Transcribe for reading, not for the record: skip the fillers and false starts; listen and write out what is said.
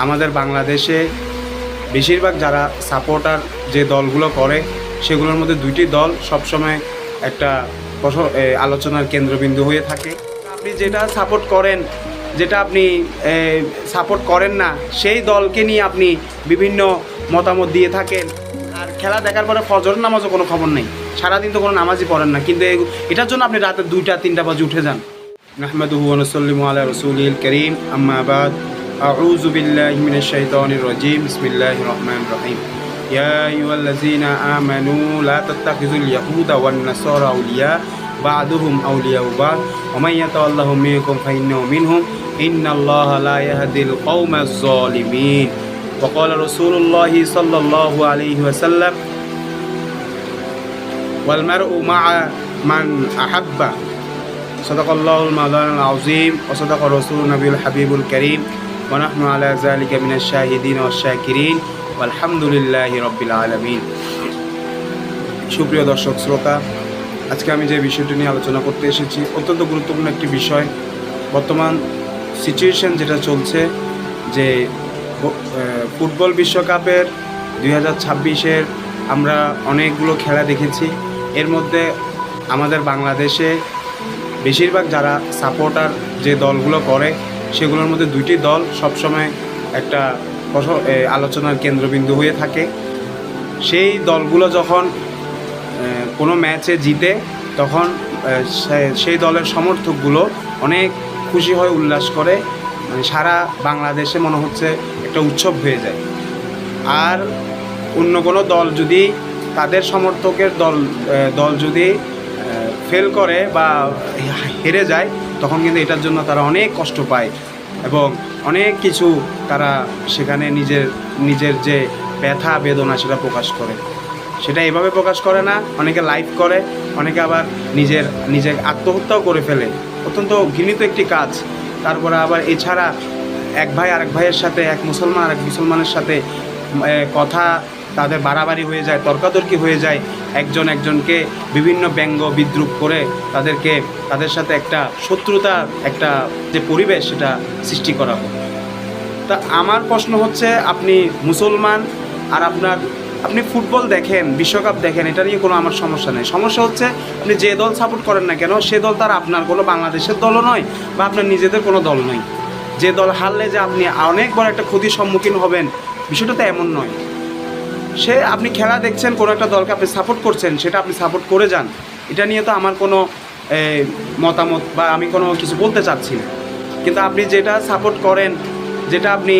আমাদের বাংলাদেশে বেশিরভাগ যারা সাপোর্টার যে দলগুলো করে সেগুলোর মধ্যে দুইটি দল সবসময় একটা আলোচনার কেন্দ্রবিন্দু হয়ে থাকে। আপনি যেটা সাপোর্ট করেন, যেটা আপনি সাপোর্ট করেন না, সেই দলকে নিয়ে আপনি বিভিন্ন মতামত দিয়ে থাকেন। আর খেলা দেখার পরে ফজর নামাজও কোনো খবর নেই, সারাদিন তো কোনো নামাজই পড়েন না, কিন্তু এটার জন্য আপনি রাতে 2টা-3টা বাজে উঠে যান। নাহমাদুহু ওয়া নুসাল্লিমু আলা রাসূলিল কারীম, আম্মা বাদ। আউযু বিল্লাহি মিনাশ শাইতানির রাজীম, বিসমিল্লাহির রহমানির রহিম। ইয়া আইয়ুহাল্লাযীনা আমানু লা তাত্তাখিযুল ইয়াহুদা ওয়ান নাসারা আউলিয়া বা'দুহুম আউলিয়াউ বা'দ ওয়া মান ইয়াতাওয়াল্লাহুম মিনকুম ফাইন্নাহু মিনহুম ইন্নাল্লাহা লা ইয়াহদিল কওমাজ যালিমিন। ওয়া ক্বালা রাসূলুল্লাহি সাল্লাল্লাহু আলাইহি ওয়াসাল্লাম ওয়াল মারউ মা'a মান আহাব্বা। সাদাকাল্লাহুল মাওলানাল আযীম ওয়া সাদাকা রাসূলুন নবিয়ুল হাবিবুল কারীম ওয়া নাহনু আলা যালিকা মিনাশ শাহিদিন ওয়াশ শাকিরিন আলহামদুলিল্লাহি রাব্বিল আলামিন। সুপ্রিয় দর্শক শ্রোতা, আজকে আমি যে বিষয়টি নিয়ে আলোচনা করতে এসেছি অত্যন্ত গুরুত্বপূর্ণ একটি বিষয়। বর্তমান সিচুয়েশন যেটা চলছে, যে ফুটবল বিশ্বকাপের 2026-এর আমরা অনেকগুলো খেলা দেখেছি। এর মধ্যে আমাদের বাংলাদেশে বেশিরভাগ যারা সাপোর্টার যে দলগুলো করে সেগুলোর মধ্যে দুইটি দল সবসময় একটা আলোচনার কেন্দ্রবিন্দু হয়ে থাকে। সেই দলগুলো যখন কোনো ম্যাচে জিতে তখন সেই দলের সমর্থকগুলো অনেক খুশি হয়ে উল্লাস করে, মানে সারা বাংলাদেশে মনে হচ্ছে একটা উৎসব হয়ে যায়। আর অন্য কোনো দল যদি তাদের সমর্থকের দল যদি ফেল করে বা হেরে যায় তখন কিন্তু এটার জন্য তারা অনেক কষ্ট পায় এবং অনেক কিছু তারা সেখানে নিজের যে ব্যথা বেদনা সেটা প্রকাশ করে। সেটা এভাবে প্রকাশ করে না, অনেকে লাইভ করে, অনেকে আবার নিজে আত্মহত্যাও করে ফেলে। অত্যন্ত ঘৃণিত একটি কাজ। তারপরে আবার এছাড়া এক ভাই আরেক ভাইয়ের সাথে, এক মুসলমান আরেক মুসলমানের সাথে কথা তাদের বাড়াবাড়ি হয়ে যায়, তর্কাতর্কি হয়ে যায়, একজনকে বিভিন্ন ব্যঙ্গ বিদ্রূপ করে তাদের সাথে একটা শত্রুতা, একটা যে পরিবেশ সেটা সৃষ্টি করা হয়। তা আমার প্রশ্ন হচ্ছে, আপনি মুসলমান আর আপনি ফুটবল দেখেন, বিশ্বকাপ দেখেন, এটা নিয়ে কোনো আমার সমস্যা নেই। সমস্যা হচ্ছে আপনি যে দল সাপোর্ট করেন না কেন সে দল তার আপনার কোনো বাংলাদেশের দলও নয় বা আপনার নিজেদের কোনো দল নয়। যে দল হারলে যে আপনি অনেক বড় একটা ক্ষতির সম্মুখীন হবেন, বিষয়টা তো এমন নয়। আপনি খেলা দেখছেন, কোনো একটা দলকে আপনি সাপোর্ট করছেন, সেটা আপনি সাপোর্ট করে যান। এটা নিয়ে তো আমার কোনো মতামত বা আমি কোনো কিছু বলতে চাচ্ছি না। কিন্তু আপনি যেটা সাপোর্ট করেন, যেটা আপনি